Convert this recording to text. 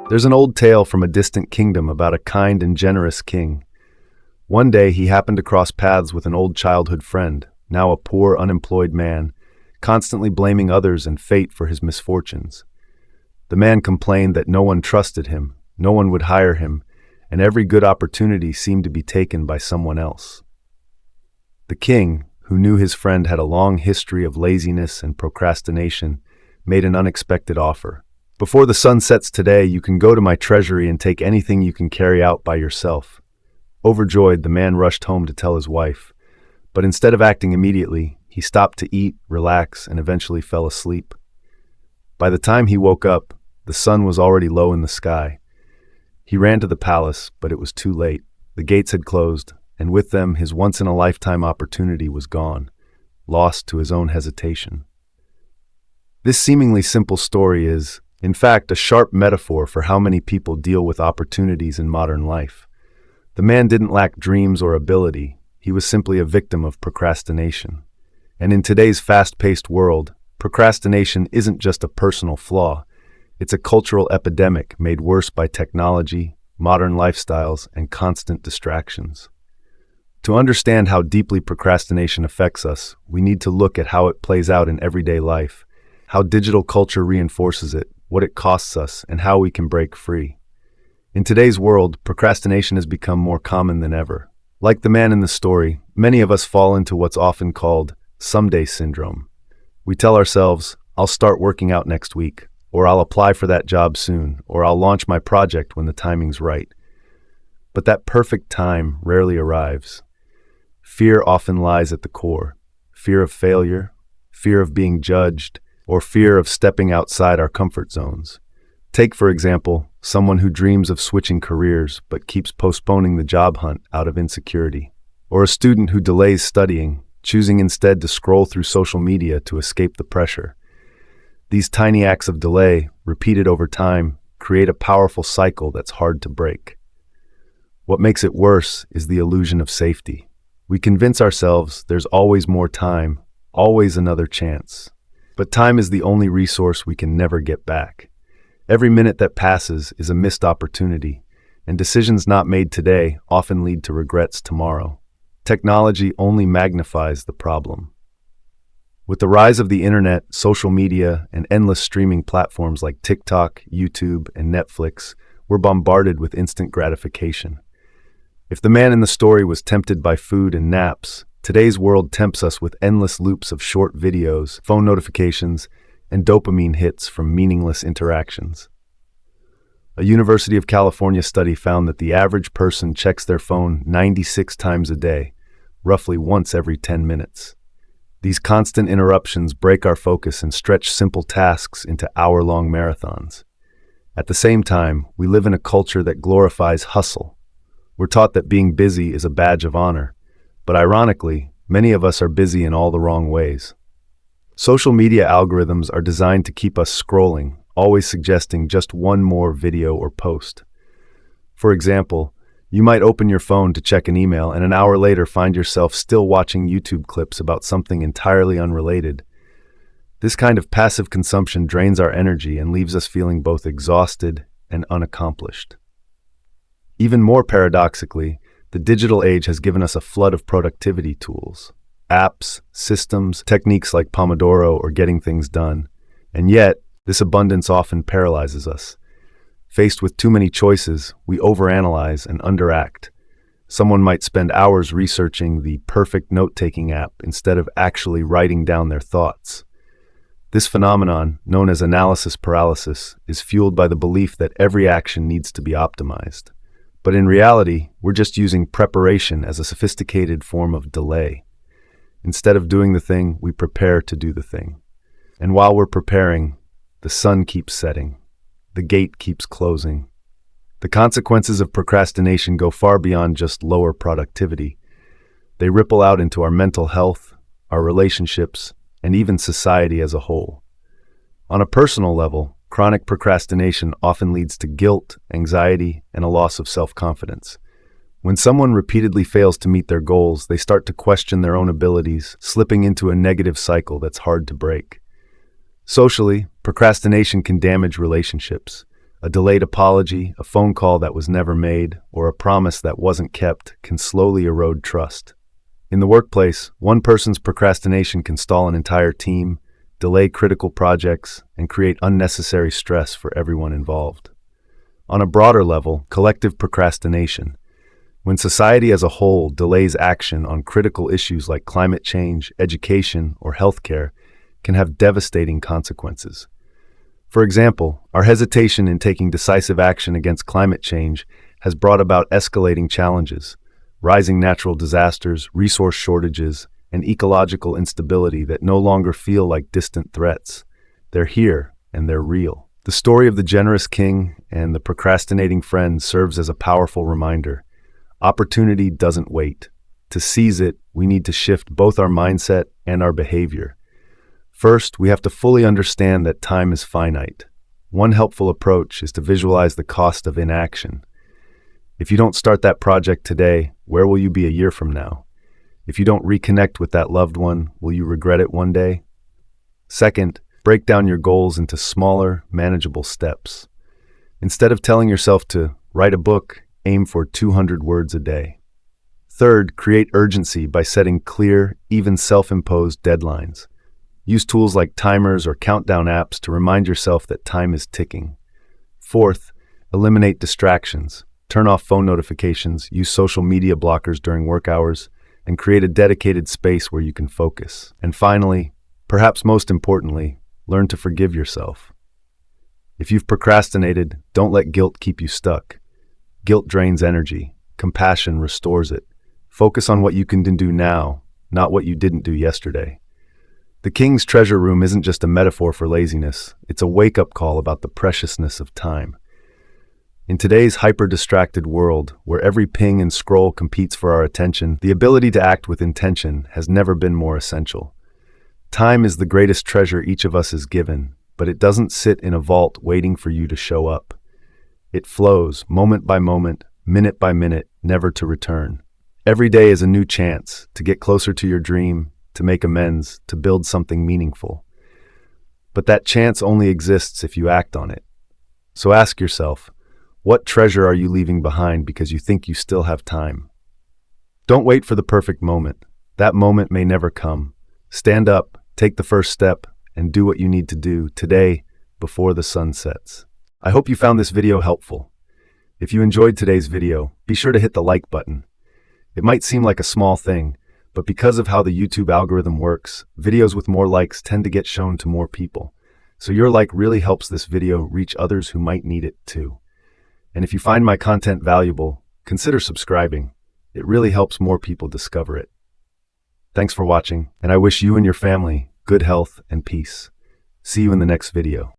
There's an old tale from a distant kingdom about a kind and generous king. One day he happened to cross paths with an old childhood friend, now a poor, unemployed man, constantly blaming others and fate for his misfortunes. The man complained that no one trusted him, no one would hire him, and every good opportunity seemed to be taken by someone else. The king, who knew his friend had a long history of laziness and procrastination, made an unexpected offer. "Before the sun sets today, you can go to my treasury and take anything you can carry out by yourself." Overjoyed, the man rushed home to tell his wife. But instead of acting immediately, he stopped to eat, relax, and eventually fell asleep. By the time he woke up, the sun was already low in the sky. He ran to the palace, but it was too late. The gates had closed, and with them his once-in-a-lifetime opportunity was gone, lost to his own hesitation. This seemingly simple story is, in fact, a sharp metaphor for how many people deal with opportunities in modern life. The man didn't lack dreams or ability, he was simply a victim of procrastination. And in today's fast-paced world, procrastination isn't just a personal flaw, it's a cultural epidemic made worse by technology, modern lifestyles, and constant distractions. To understand how deeply procrastination affects us, we need to look at how it plays out in everyday life, how digital culture reinforces it, what it costs us, and how we can break free. In today's world, procrastination has become more common than ever. Like the man in the story, many of us fall into what's often called someday syndrome. We tell ourselves, "I'll start working out next week," or "I'll apply for that job soon," or "I'll launch my project when the timing's right." But that perfect time rarely arrives. Fear often lies at the core. Fear of failure, fear of being judged, or fear of stepping outside our comfort zones. Take, for example, someone who dreams of switching careers but keeps postponing the job hunt out of insecurity. Or a student who delays studying, choosing instead to scroll through social media to escape the pressure. These tiny acts of delay, repeated over time, create a powerful cycle that's hard to break. What makes it worse is the illusion of safety. We convince ourselves there's always more time, always another chance. But time is the only resource we can never get back. Every minute that passes is a missed opportunity, and decisions not made today often lead to regrets tomorrow. Technology only magnifies the problem. With the rise of the internet, social media, and endless streaming platforms like TikTok, YouTube, and Netflix, we're bombarded with instant gratification. If the man in the story was tempted by food and naps, today's world tempts us with endless loops of short videos, phone notifications, and dopamine hits from meaningless interactions. A University of California study found that the average person checks their phone 96 times a day, roughly once every 10 minutes. These constant interruptions break our focus and stretch simple tasks into hour-long marathons. At the same time, we live in a culture that glorifies hustle. We're taught that being busy is a badge of honor, but ironically, many of us are busy in all the wrong ways. Social media algorithms are designed to keep us scrolling, always suggesting just one more video or post. For example, you might open your phone to check an email and an hour later find yourself still watching YouTube clips about something entirely unrelated. This kind of passive consumption drains our energy and leaves us feeling both exhausted and unaccomplished. Even more paradoxically, the digital age has given us a flood of productivity tools, apps, systems, techniques like Pomodoro or getting things done. And yet, this abundance often paralyzes us. Faced with too many choices, we overanalyze and underact. Someone might spend hours researching the perfect note-taking app instead of actually writing down their thoughts. This phenomenon, known as analysis paralysis, is fueled by the belief that every action needs to be optimized. But in reality, we're just using preparation as a sophisticated form of delay. Instead of doing the thing, we prepare to do the thing. And while we're preparing, the sun keeps setting. The gate keeps closing. The consequences of procrastination go far beyond just lower productivity. They ripple out into our mental health, our relationships, and even society as a whole. On a personal level, chronic procrastination often leads to guilt, anxiety, and a loss of self-confidence. When someone repeatedly fails to meet their goals, they start to question their own abilities, slipping into a negative cycle that's hard to break. Socially, procrastination can damage relationships. A delayed apology, a phone call that was never made, or a promise that wasn't kept can slowly erode trust. In the workplace, one person's procrastination can stall an entire team, delay critical projects, and create unnecessary stress for everyone involved. On a broader level, collective procrastination. When society as a whole delays action on critical issues like climate change, education, or healthcare, can have devastating consequences. For example, our hesitation in taking decisive action against climate change has brought about escalating challenges, rising natural disasters, resource shortages, and ecological instability that no longer feel like distant threats. They're here, and they're real. The story of the generous king and the procrastinating friend serves as a powerful reminder. Opportunity doesn't wait. To seize it, we need to shift both our mindset and our behavior. First, we have to fully understand that time is finite. One helpful approach is to visualize the cost of inaction. If you don't start that project today, where will you be a year from now? If you don't reconnect with that loved one, will you regret it one day? Second, break down your goals into smaller, manageable steps. Instead of telling yourself to write a book, aim for 200 words a day. Third, create urgency by setting clear, even self-imposed deadlines. Use tools like timers or countdown apps to remind yourself that time is ticking. Fourth, eliminate distractions. Turn off phone notifications, use social media blockers during work hours, and create a dedicated space where you can focus. And finally, perhaps most importantly, learn to forgive yourself. If you've procrastinated, don't let guilt keep you stuck. Guilt drains energy. Compassion restores it. Focus on what you can do now, not what you didn't do yesterday. The king's treasure room isn't just a metaphor for laziness, it's a wake-up call about the preciousness of time. In today's hyper-distracted world, where every ping and scroll competes for our attention, the ability to act with intention has never been more essential. Time is the greatest treasure each of us is given, but it doesn't sit in a vault waiting for you to show up. It flows, moment by moment, minute by minute, never to return. Every day is a new chance to get closer to your dream, to make amends, to build something meaningful. But that chance only exists if you act on it. So ask yourself, what treasure are you leaving behind because you think you still have time? Don't wait for the perfect moment. That moment may never come. Stand up, take the first step, and do what you need to do today before the sun sets. I hope you found this video helpful. If you enjoyed today's video, be sure to hit the like button. It might seem like a small thing, but because of how the YouTube algorithm works, videos with more likes tend to get shown to more people. So your like really helps this video reach others who might need it too. And if you find my content valuable, consider subscribing. It really helps more people discover it. Thanks for watching, and I wish you and your family good health and peace. See you in the next video.